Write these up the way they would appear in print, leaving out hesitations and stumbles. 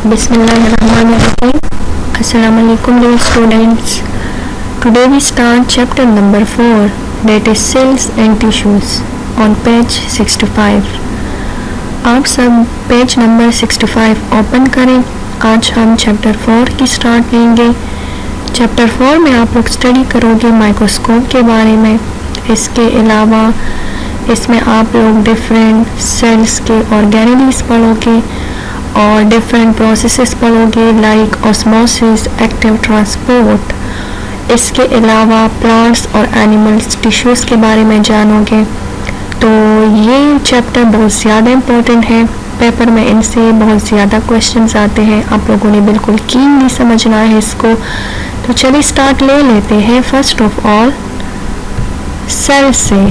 Bismillahirrahmanirrahim. Assalamualaikum dear students. Today we start chapter number 4, that is cells and tissues, on page 65. आप सब page number 65 open करें. आज हम chapter 4 की start लेंगे. चैप्टर 4 में आप लोग स्टडी करोगे माइक्रोस्कोप के बारे में. इसके अलावा इसमें आप लोग डिफरेंट सेल्स के ऑर्गेनेल्स पढ़ोगे और डिफरेंट प्रोसेसेस पढ़ोगे लाइक ऑस्मोसिस, एक्टिव ट्रांसपोर्ट. इसके अलावा प्लांट्स और एनिमल्स टिश्यूज़ के बारे में जानोगे. तो ये चैप्टर बहुत ज़्यादा इम्पोर्टेंट है. पेपर में इनसे बहुत ज़्यादा क्वेश्चंस आते हैं. आप लोगों ने बिल्कुल कीनली समझना है इसको. तो चलिए स्टार्ट ले लेते हैं. फर्स्ट ऑफ ऑल सेल से,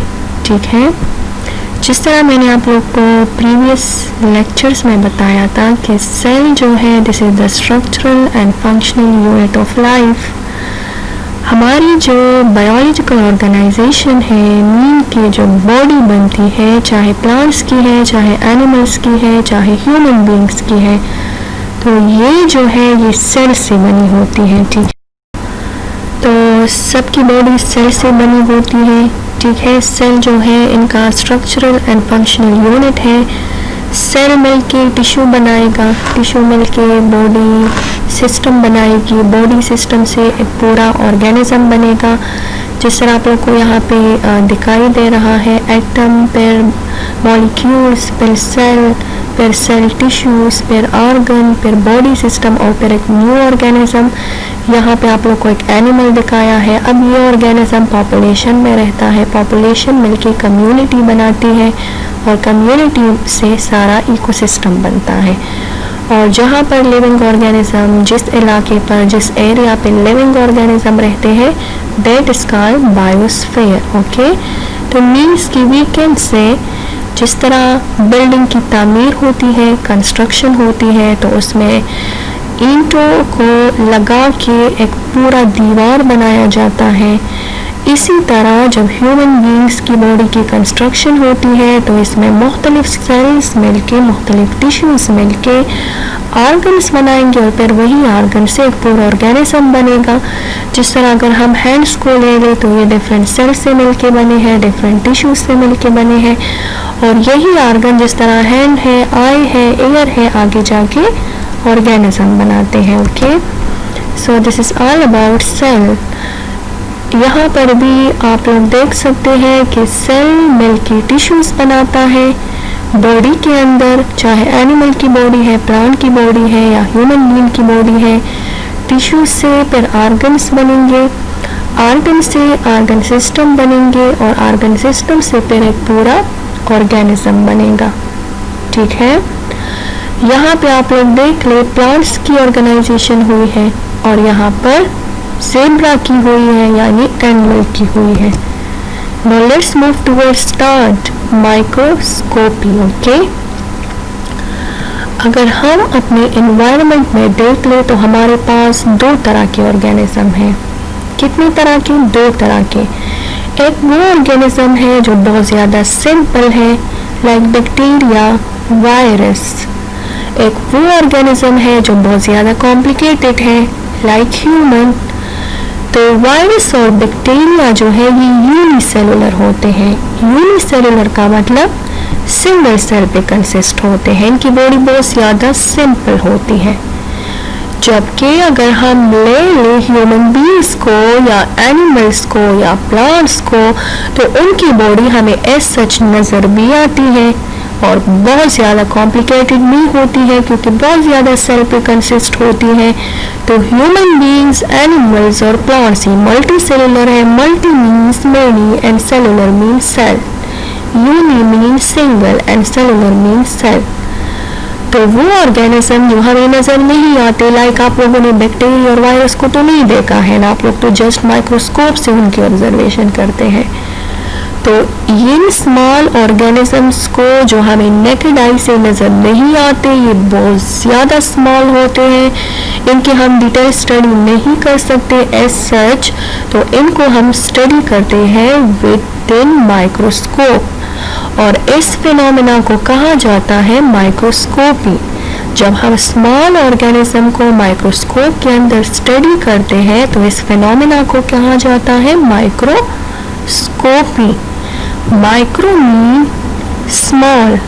ठीक है. जिस तरह मैंने आप लोग को प्रीवियस लेक्चर्स में बताया था कि सेल जो है this is the structural and functional unit of life. हमारी जो बायोलॉजिकल ऑर्गेनाइजेशन है, मीन की जो बॉडी बनती है, चाहे प्लांट्स की है, चाहे एनिमल्स की है, चाहे ह्यूमन बींग्स की है, तो ये जो है ये सेल से बनी होती है. ठीक है. तो सबकी बॉडी सेल से बनी होती है. ठीक है. सेल जो है इनका स्ट्रक्चरल एंड फंक्शनल यूनिट है. सेल मिलके टिश्यू बनाएगा, टिश्यू मिलके बॉडी सिस्टम बनाएगी, बॉडी सिस्टम से एक पूरा ऑर्गेनिज्म बनेगा. जिस तरह आप लोग को यहाँ पे दिखाई दे रहा है, एटम, फिर मॉलिक्यूल्स, फिर सेल टिश्यूज, फिर ऑर्गन, फिर बॉडी सिस्टम और फिर एक न्यू ऑर्गेनिज्म. यहाँ पे आप लोग को एक एनिमल दिखाया है. अब ये ऑर्गेनिज्म पॉपुलेशन में रहता है. पॉपुलेशन मिलके कम्युनिटी बनाती है और कम्युनिटी से सारा इकोसिस्टम बनता है. और जहाँ पर लिविंग ऑर्गेनिज्म, जिस इलाके पर, जिस एरिया पे लिविंग ऑर्गेनिज्म रहते हैं, that is called biosphere. Okay. तो मीन्स की वी कैन से जिस तरह बिल्डिंग की तामीर होती है, कंस्ट्रक्शन होती है, तो उसमें ईंटों को लगा के एक पूरा दीवार बनाया जाता है. इसी तरह जब ह्यूमन बींग्स की बॉडी की कंस्ट्रक्शन होती है तो इसमें मुख्तलिफ सेल्स मिलके, मुख्तलिफ टिश्यूज मिलके ऑर्गन्स बनाएंगे और फिर वही ऑर्गन से एक पूरा ऑर्गेनिज्म बनेगा. जिस तरह अगर हम हैंड्स को ले लें तो ये डिफरेंट सेल्स से मिलके बने हैं, डिफरेंट टिश्यूज से मिलके बने हैं. और यही ऑर्गन जिस तरह हैंड है, आई है, एयर है, आगे जाके ऑर्गेनिज्म बनाते हैं. Okay. So this is all about cell. यहाँ पर भी आप लोग देख सकते हैं कि सेल मिलके टिश्यूज बनाता है बॉडी के अंदर, चाहे एनिमल की बॉडी है, प्लांट की बॉडी है या ह्यूमन बीइंग की बॉडी है. टिश्यू से फिर ऑर्गन्स बनेंगे, ऑर्गन से ऑर्गन सिस्टम बनेंगे और ऑर्गन सिस्टम से फिर एक पूरा ऑर्गेनिज्म बनेगा. ठीक है. यहाँ पे आप लोग देख ले प्लांट्स की ऑर्गेनाइजेशन हुई है और यहाँ पर ज़ेब्रा की हुई है यानी एनिमल की हुई है. Now let's move towards start microscopy. Okay. अगर हम अपने एनवायरनमेंट में देख ले तो हमारे पास दो तरह के ऑर्गेनिज्म हैं. कितने तरह के? दो तरह के. एक वो ऑर्गेनिज्म है जो बहुत ज़्यादा सिंपल है लाइक बैक्टीरिया, वायरस. एक वो ऑर्गेनिज्म है जो बहुत ज़्यादा कॉम्प्लिकेटेड है लाइक ह्यूमन. तो वायरस और बैक्टीरिया जो है ये यूनिसेलुलर होते हैं. यूनिसेलुलर का मतलब सिंगल सेल पे कंसिस्ट होते हैं. इनकी बॉडी बहुत ज़्यादा सिंपल होती है. जबकि अगर हम ले ह्यूमन बींग्स को या एनिमल्स को या प्लांट्स को तो उनकी बॉडी हमें एज सच नज़र भी आती है और बहुत ज़्यादा कॉम्प्लिकेटेड भी होती है क्योंकि बहुत ज़्यादा सेल पे कंसिस्ट होती है. तो ह्यूमन बींग्स, एनिमल्स और प्लांट्स ही मल्टी सेलुलर है. Multi means many and cellular means cell. Uni means single and cellular means cell. तो वो ऑर्गेनिज्म जो हमें नज़र नहीं आते, लाइक आप लोगों ने बैक्टीरिया और वायरस को तो नहीं देखा है ना, आप लोग तो जस्ट माइक्रोस्कोप से उनकी ऑब्जर्वेशन करते हैं. तो इन स्मॉल ऑर्गेनिजम्स को जो हमें नेकेड आई से नज़र नहीं आते, ये बहुत ज़्यादा स्मॉल होते हैं. इनकी हम डिटेल स्टडी नहीं कर सकते एज सच. तो इनको हम स्टडी करते हैं विद इन माइक्रोस्कोप और इस फिनोमेना को कहा जाता है माइक्रोस्कोपी. जब हम स्मॉल ऑर्गेनिज्म को माइक्रोस्कोप के अंदर स्टडी करते हैं तो इस फिनोमेना को कहा जाता है माइक्रोस्कोपी। माइक्रो मीन स्मॉल,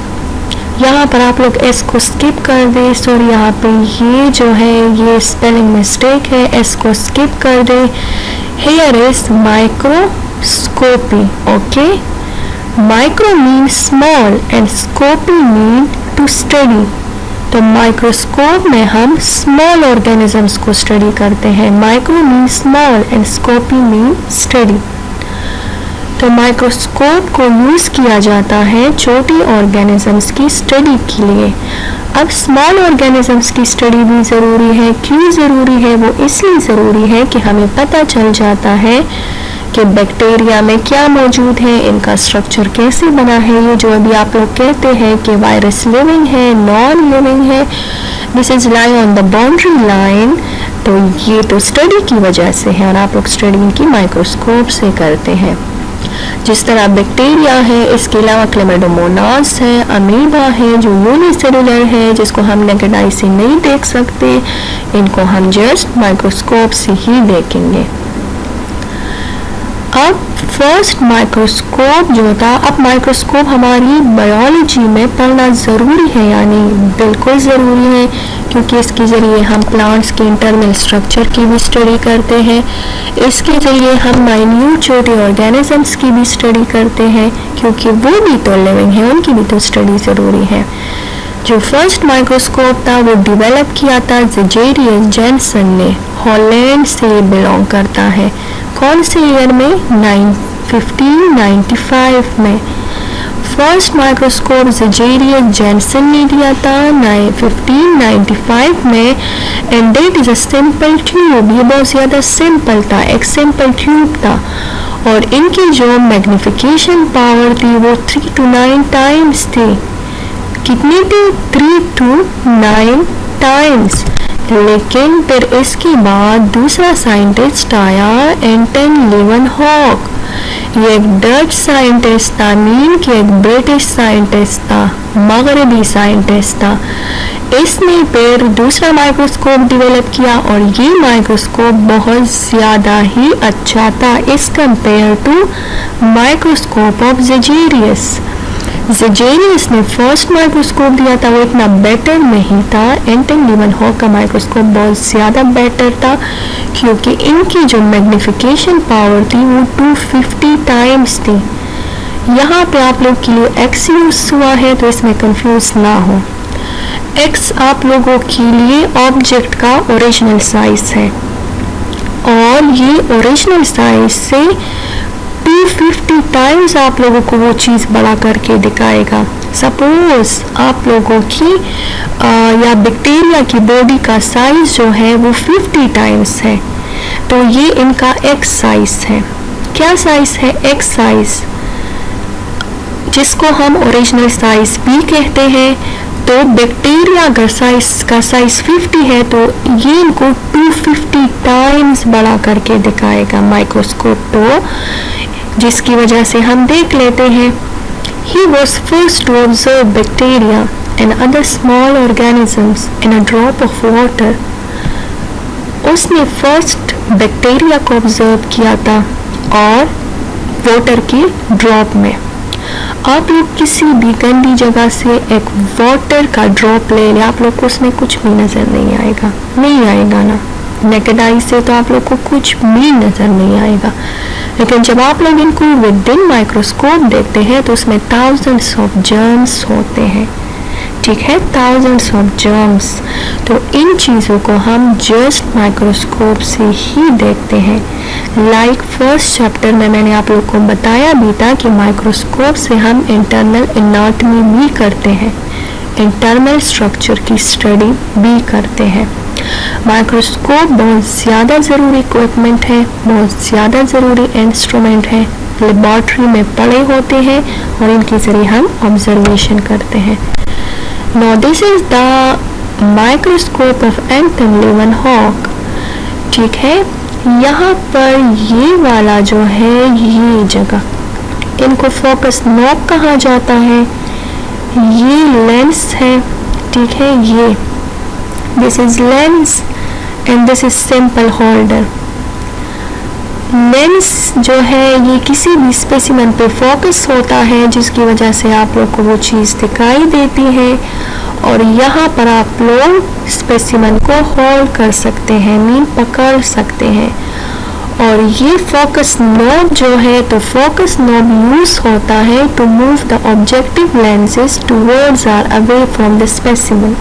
यहाँ पर आप लोग एस को स्किप कर दे, सॉरी यहाँ पे ये जो है ये स्पेलिंग मिस्टेक है, एस को स्किप कर दे। Here is microscopy, okay. Micro mean small and scopy mean to study. तो माइक्रोस्कोप में हम स्मॉल ऑर्गेनिजम्स को स्टडी करते हैं। Micro mean small and scopy mean study. तो माइक्रोस्कोप को यूज किया जाता है छोटी ऑर्गेनिजम्स की स्टडी के लिए। अब स्मॉल ऑर्गेनिजम्स की स्टडी भी ज़रूरी है। क्यों ज़रूरी है? वो इसलिए ज़रूरी है कि हमें पता चल जाता है कि बैक्टीरिया में क्या मौजूद है, इनका स्ट्रक्चर कैसे बना है। ये जो अभी आप लोग कहते हैं कि वायरस लिविंग है, नॉन लिविंग है, this is lie on the boundary line, तो ये तो स्टडी की वजह से है और आप लोग स्टडी इनकी माइक्रोस्कोप से करते हैं। जिस तरह बैक्टीरिया है, इसके अलावा क्लेमिडोमोनास है, अमीबा है जो यूनिसेलुलर है, जिसको हम नेकेड आई से नहीं देख सकते, इनको हम जस्ट माइक्रोस्कोप से ही देखेंगे। अब फर्स्ट माइक्रोस्कोप जो था, अब माइक्रोस्कोप हमारी बायोलॉजी में पढ़ना ज़रूरी है, यानी बिल्कुल ज़रूरी है, क्योंकि इसके ज़रिए हम प्लांट्स के इंटरनल स्ट्रक्चर की भी स्टडी करते हैं। इसके ज़रिए हम माइन्यूट छोटे ऑर्गेनिजम्स की भी स्टडी करते हैं, क्योंकि वो भी तो लिविंग है, उनकी भी तो स्टडी ज़रूरी है। जो फर्स्ट माइक्रोस्कोप था वो डेवलप किया था ज़ेजेरियस जेनसन ने, हॉलैंड से बिलोंग करता है। कौन से ईयर में? 1595 में। फर्स्ट माइक्रोस्कोप ज़ेजेरियस जेनसन ने दिया था 1595 में, and it is a simple tube. ये बहुत ज़्यादा सिंपल था, एक सिंपल ट्यूब था, और इनकी जो मैग्निफिकेशन पावर थी वो 3 to 9 टाइम्स थी। कितनी थी? 3 to 9 टाइम्स। लेकिन फिर इसके बाद दूसरा साइंटिस्ट आया, एंटन लीवनहॉक। ये एक डच साइंटिस्ट था, मीन कि एक ब्रिटिश साइंटिस्ट था, मगरबी साइंटिस्ट था। इसने फिर दूसरा माइक्रोस्कोप डेवलप किया और ये माइक्रोस्कोप बहुत ज़्यादा ही अच्छा था इस कंपेयर टू माइक्रोस्कोप ऑफ ज़ेजेरियस। ज़ेजेरियस ने फर्स्ट माइक्रोस्कोप दिया था, वो इतना बेटर नहीं था। एंटन लीवनहॉक का माइक्रोस्कोप बहुत ज़्यादा बेटर था, क्योंकि इनकी जो मैग्निफिकेशन पावर थी वो 250 टाइम्स थी। यहाँ पे आप लोग के लिए एक्स यूज हुआ है, तो इसमें कंफ्यूज ना हो। एक्स आप लोगों के लिए ऑब्जेक्ट का ओरिजिनल साइज है, और ये ओरिजिनल साइज से 250 टाइम्स आप लोगों को वो चीज़ बड़ा करके दिखाएगा। सपोज आप लोगों की या बैक्टीरिया की बॉडी का साइज जो है वो 50 टाइम्स है, तो ये इनका एक्स साइज है। क्या साइज है? एक्स साइज, जिसको हम ओरिजिनल साइज भी कहते हैं। तो बैक्टीरिया अगर का साइज 50 है, तो ये इनको 250 टाइम्स बड़ा करके दिखाएगा माइक्रोस्कोप, तो जिसकी वजह से हम देख लेते हैं। He was first to observe bacteria and other small organisms in a drop of water. उसने फर्स्ट बैक्टीरिया को ऑब्जर्व किया था और वाटर की ड्रॉप में। आप लोग किसी भी गंदी जगह से एक वाटर का ड्रॉप ले लें, आप लोग को उसमें कुछ भी नज़र नहीं आएगा, नहीं आएगा ना, नेकेड आई से तो आप लोग को कुछ भी नज़र नहीं आएगा। लेकिन जब आप लोग इनको विद इन माइक्रोस्कोप देखते हैं तो उसमें थाउजेंड्स ऑफ जर्म्स होते हैं, ठीक है, थाउजेंड्स ऑफ जर्म्स। तो इन चीज़ों को हम जस्ट माइक्रोस्कोप से ही देखते हैं। लाइक फर्स्ट चैप्टर में मैंने आप लोग को बताया भी था कि माइक्रोस्कोप से हम इंटरनल एनाटॉमी भी करते हैं, इंटरनल स्ट्रक्चर की स्टडी भी करते हैं। माइक्रोस्कोप बहुत ज़्यादा ज़रूरी इक्विपमेंट है, बहुत ज़्यादा ज़रूरी इंस्ट्रूमेंट है, लेबॉर्ट्री में पड़े होते हैं और इनके ज़रिए हम ऑब्जर्वेशन करते हैं। Now this is the microscope of Anton Leeuwenhoek, ठीक है। यहाँ पर ये वाला जो है, ये जगह, इनको फोकस नॉब कहा जाता है। ये लेंस है, ठीक है, ये this is lens and this is simple holder. Lens जो है ये किसी भी स्पेसिमेन पे फोकस होता है, जिसकी वजह से आप लोग को वो चीज़ दिखाई देती है, और यहाँ पर आप लोग स्पेसिमेन को होल्ड कर सकते हैं, मीन पकड़ सकते हैं। और ये फोकस नॉब जो है, तो फोकस नॉब यूज होता है to move the objective lenses towards or away from the specimen.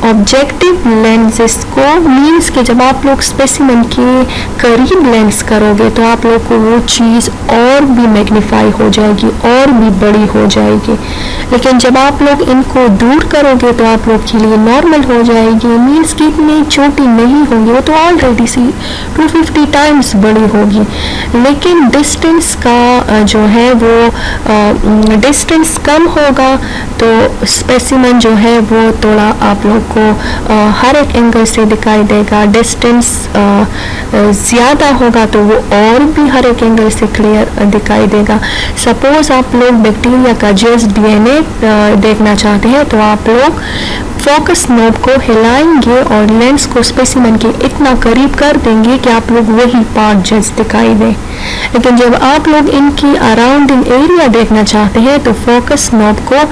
Objective lenses को मीन्स कि जब आप लोग स्पेसिमेन के करीब लेंस करोगे तो आप लोग को वो चीज़ और भी मैग्नीफाई हो जाएगी, और भी बड़ी हो जाएगी। लेकिन जब आप लोग इनको दूर करोगे तो आप लोग के लिए नॉर्मल हो जाएगी, मीन्स कि इतनी छोटी नहीं होगी, वो तो ऑलरेडी सी 250 टाइम्स बड़ी होगी। लेकिन डिस्टेंस का जो है वो डिस्टेंस कम होगा तो स्पेसिमेन जो है वो थोड़ा आप लोग को हर एक एंगल से दिखाई देगा। डिस्टेंस ज़्यादा होगा तो वो और भी हर एक एंगल से क्लियर दिखाई देगा। सपोज आप लोग बैक्टीरिया का जस्ट डीएनए देखना चाहते हैं तो आप लोग फोकस नॉब को हिलाएंगे और लेंस को स्पेसिमेन के इतना करीब कर देंगे कि आप लोग वही पार्ट जस्ट दिखाई दे। लेकिन जब आप लोग इनकी अराउंडिंग एरिया देखना चाहते हैं तो फोकस नॉब को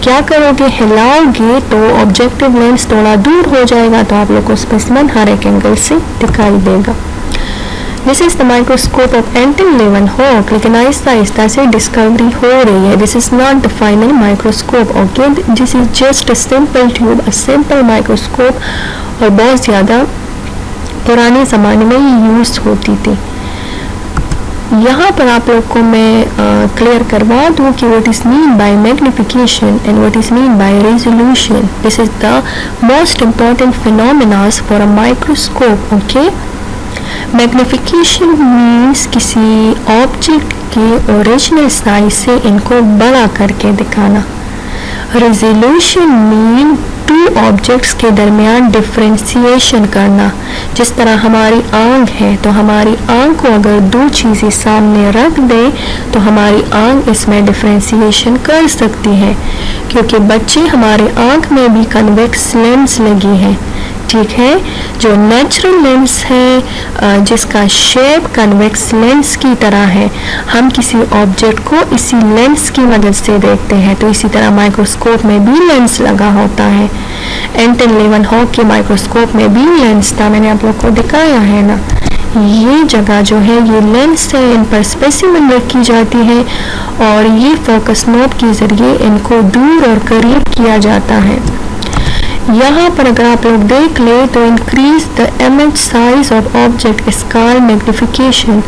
क्या करोगे, हिलाओगे तो ऑब्जेक्टिव लेंस थोड़ा दूर हो जाएगा, तो आप लोग को स्पेसिमेन हर एक एंगल से दिखाई देगा। This is the microscope of Anton Leeuwenhoek. लेकिन आहिस्ता आहिस्ता से डिस्कवरी हो रही है। This is not the final microscope, okay, this is just a simple tube, a simple microscope, और बहुत ज़्यादा पुराने ज़माने में ये यूज होती थी। यहाँ पर आप लोग को मैं क्लियर करवा दूँ कि what is mean by magnification and what is mean by resolution. This is the most important phenomenas for a microscope, okay. Magnification means किसी ऑब्जेक्ट के ओरिजिनल साइज से इनको बड़ा करके दिखाना। रेजोल्यूशन मीन टू ऑब्जेक्ट्स के दरमियान डिफ्रेंशिएशन करना। जिस तरह हमारी आँख है तो हमारी आँख को अगर दो चीज़ें सामने रख दें तो हमारी आँख इसमें डिफ्रेंशिएशन कर सकती है, क्योंकि बच्चे हमारे आँख में भी कन्वेक्स लेंस लगी है, ठीक है। जो नेचुरल लेंस है जिसका शेप कन्वेक्स लेंस की तरह है, हम किसी ऑब्जेक्ट को इसी लेंस की मदद से देखते हैं। तो इसी तरह माइक्रोस्कोप में भी लेंस लगा होता है। एंटन लेवनहॉक के माइक्रोस्कोप में भी लेंस था, मैंने आप लोग को दिखाया है ना। ये जगह जो है ये लेंस है, इन पर स्पेसिमेन रखी जाती है और ये फोकस नॉब के ज़रिए इनको दूर और करीब किया जाता है। यहाँ पर अगर आप लोग देख ले तो increase the image size of object is called magnification.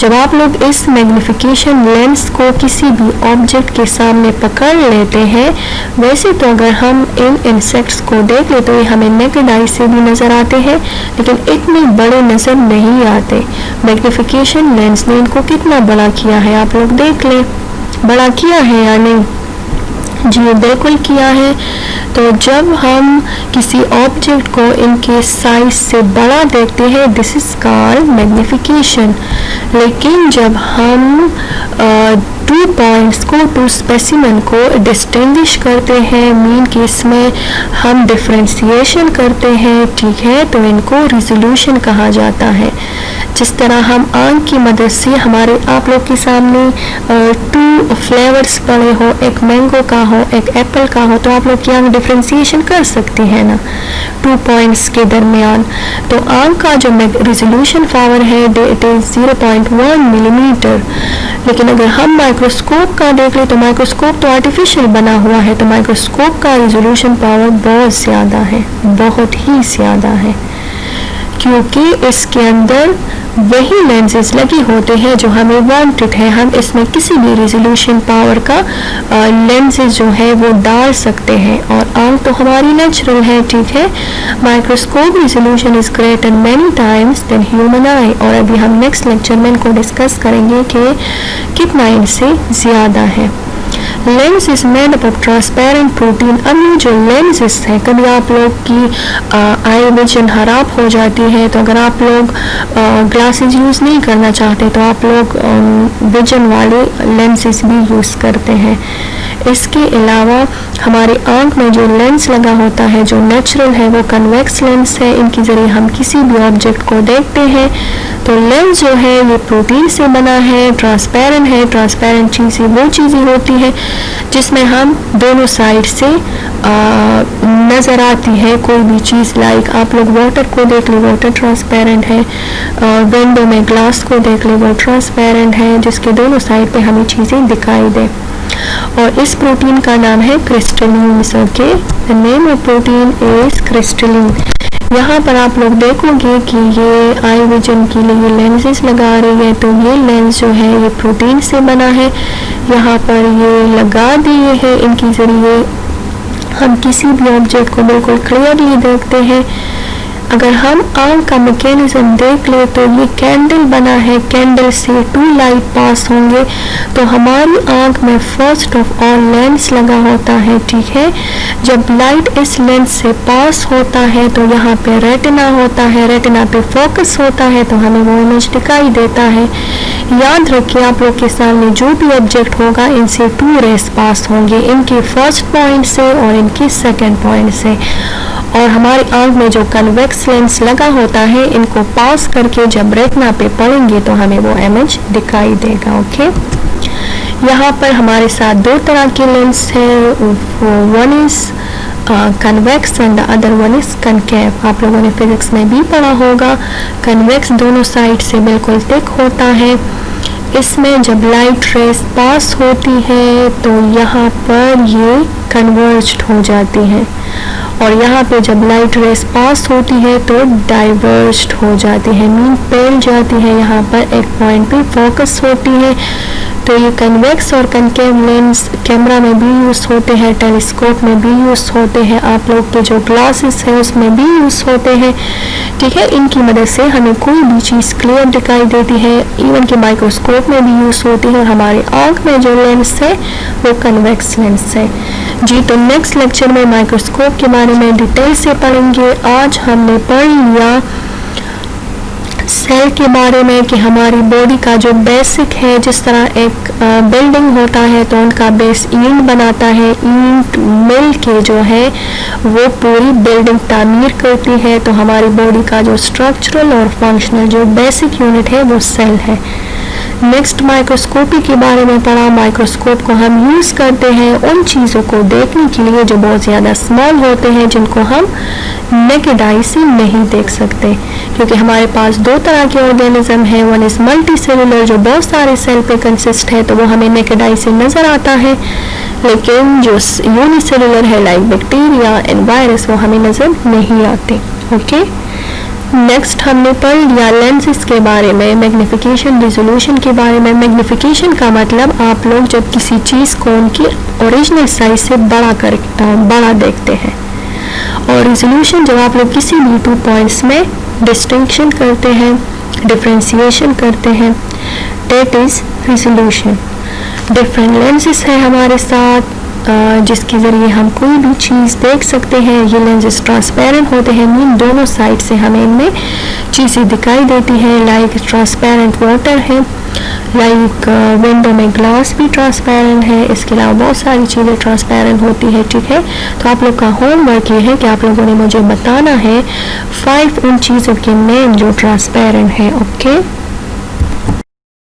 जब आप लोग इस मैग्निफिकेशन लेंस को किसी भी ऑब्जेक्ट के सामने पकड़ लेते हैं, वैसे तो अगर हम इन इंसेक्ट्स को देख ले तो ये हमें नेकेड आई से भी नज़र आते हैं, लेकिन इतने बड़े नज़र नहीं आते। मैग्निफिकेशन लेंस ने इनको कितना बड़ा किया है आप लोग देख ले। बड़ा किया है या नहीं? जी बिल्कुल किया है। तो जब हम किसी ऑब्जेक्ट को इनके साइज से बड़ा देखते हैं दिस इज कॉल्ड मैग्निफिकेशन। लेकिन जब हम टू पॉइंट्स को, टू स्पेसिमेन को डिस्टिंग्विश करते हैं, मीन कि इसमें हम डिफ्रेंशिएशन करते हैं, ठीक है, तो इनको रिजोल्यूशन कहा जाता है। जिस तरह हम आँख की मदद से हमारे आप लोग के सामने टू फ्लेवर्स पड़े हो, एक मैंगो का हो, एक एप्पल का हो, तो आप लोग की आँख डिफ्रेंशिएशन कर सकती है ना टू पॉइंट्स के दरमियान। तो आँख का जो रिजोल्यूशन पावर है इट इज़ 0.1 मिलीमीटर। लेकिन अगर हम माइक्रोस्कोप का देख ले तो माइक्रोस्कोप तो आर्टिफिशियल बना हुआ है, तो माइक्रोस्कोप का रिजोल्यूशन पावर बहुत ज़्यादा है, बहुत ही ज़्यादा है, क्योंकि इसके अंदर वही लेंसेज लगे होते हैं जो हमें वांटेड है। हम इसमें किसी भी रेजोल्यूशन पावर का लेंसेज जो है वो डाल सकते हैं, और आँख तो हमारी नेचुरल है, ठीक है। Microscope resolution is greater many times than human eye, और अभी हम नेक्स्ट लेक्चर में इनको डिस्कस करेंगे कि कितना इनसे ज़्यादा है। Lens is made up of transparent protein. अब ये जो लेंसेज है, कभी आप लोग की आई विजन खराब हो जाती है, तो अगर आप लोग ग्लासेस यूज़ नहीं करना चाहते तो आप लोग विजन वाले लेंसेज भी यूज़ करते हैं। इसके अलावा हमारी आंख में जो लेंस लगा होता है जो नेचुरल है वो कन्वेक्स लेंस है। इनके ज़रिए हम किसी भी ऑब्जेक्ट को देखते हैं। तो लेंस जो है ये प्रोटीन से बना है, ट्रांसपेरेंट है। ट्रांसपेरेंट चीज़ें वो चीज़ें होती हैं जिसमें हम दोनों साइड से नज़र आती है कोई भी चीज़। लाइक आप लोग वाटर को देख ले, वाटर ट्रांसपेरेंट है। विंडो में ग्लास को देख ले, वो ट्रांसपेरेंट है, जिसके दोनों साइड पे हमें चीज़ें दिखाई दे। और इस प्रोटीन का नाम है crystalline. Okay, the name of protein is crystalline. यहाँ पर आप लोग देखोगे कि ये आई विजन के लिए लेंसेज लगा रही है, तो ये लेंस जो है ये प्रोटीन से बना है। यहाँ पर ये लगा दिए हैं, इनके ज़रिए हम किसी भी ऑब्जेक्ट को बिल्कुल क्लियरली देखते हैं। अगर हम आंख का मैकेनिज्म देख ले तो ये कैंडल बना है, कैंडल से 2 लाइट पास होंगे, तो हमारी आंख में फर्स्ट ऑफ ऑल लेंस लगा होता है, ठीक है। जब लाइट इस लेंस से पास होता है तो यहाँ पे रेटिना होता है, रेटिना पे फोकस होता है तो हमें वो इमेज दिखाई देता है। याद रखिए आप लोग के सामने जो भी ऑब्जेक्ट होगा इनसे 2 रेस पास होंगे, इनके फर्स्ट पॉइंट से और इनके सेकेंड पॉइंट से। और हमारी आंख में जो कन्वेक्स लेंस लगा होता है इनको पास करके जब रेटिना पे पड़ेंगे तो हमें वो इमेज दिखाई देगा। ओके, यहाँ पर हमारे साथ 2 तरह के लेंस है, one is convex and the other one is concave. आप लोगों ने फिजिक्स में भी पढ़ा होगा। कन्वेक्स दोनों साइड से बिल्कुल थिक होता है। इसमें जब लाइट रेस पास होती है तो यहाँ पर ये कन्वर्ज्ड हो जाती है, और यहाँ पे जब लाइट रेस पास होती है तो डाइवर्ज्ड हो जाती है, मीन फैल जाती है। यहाँ पर एक पॉइंट पे फोकस होती है। तो ये कन्वेक्स और कनकेव लेंस कैमरा में भी यूज़ होते हैं, टेलीस्कोप में भी यूज़ होते हैं, आप लोग के जो ग्लासेस है उसमें भी यूज़ होते हैं, ठीक है। इनकी मदद से हमें कोई भी चीज़ क्लियर दिखाई देती है। इवन कि माइक्रोस्कोप में भी यूज़ होती है। और हमारी आँख में जो लेंस है वो कन्वेक्स लेंस है जी। तो नेक्स्ट लेक्चर में माइक्रोस्कोप के बारे में डिटेल से पढ़ेंगे। आज हमने पढ़ लिया सेल के बारे में कि हमारी बॉडी का जो बेसिक है, जिस तरह एक बिल्डिंग होता है तो उनका बेस ईंट बनाता है, ईंट मिल के जो है वो पूरी बिल्डिंग तामीर करती है। तो हमारी बॉडी का जो स्ट्रक्चरल और फंक्शनल जो बेसिक यूनिट है वो सेल है। नेक्स्ट माइक्रोस्कोपी के बारे में पढ़ा। माइक्रोस्कोप को हम यूज़ करते हैं उन चीज़ों को देखने के लिए जो बहुत ज़्यादा स्मॉल होते हैं, जिनको हम नेकेड आई से नहीं देख सकते, क्योंकि हमारे पास 2 तरह के ऑर्गेनिज्म है। वन इज़ मल्टी सेलुलर, जो बहुत सारे सेल पे कंसिस्ट है, तो वो हमें नेकेड आई से नज़र आता है। लेकिन जो यूनिसेलुलर है लाइक बैक्टीरिया एंड वायरस, वो हमें नज़र नहीं आते। ओके, नेक्स्ट हमने पढ़ लिया लेंसेज के बारे में, मैग्निफिकेशन, रिजोल्यूशन के बारे में। मैग्निफिकेशन का मतलब आप लोग जब किसी चीज़ को उनकी ओरिजिनल साइज से बड़ा देखते हैं, और रिजोल्यूशन जब आप लोग किसी भी 2 पॉइंट्स में डिस्टिंक्शन करते हैं, डिफ्रेंशिएशन करते हैं, that is resolution. Different lenses है हमारे साथ जिसके ज़रिए हम कोई भी चीज़ देख सकते हैं। ये लेंसेज ट्रांसपेरेंट होते हैं, मीन दोनों साइड से हमें इनमें चीज़ें दिखाई देती हैं। लाइक ट्रांसपेरेंट वाटर है, लाइक विंडो में ग्लास भी ट्रांसपेरेंट है। इसके अलावा बहुत सारी चीज़ें ट्रांसपेरेंट होती है, ठीक है। तो आप लोग का होमवर्क ये है कि आप लोगों ने मुझे बताना है 5 उन चीज़ों के नेम जो ट्रांसपेरेंट है। ओके।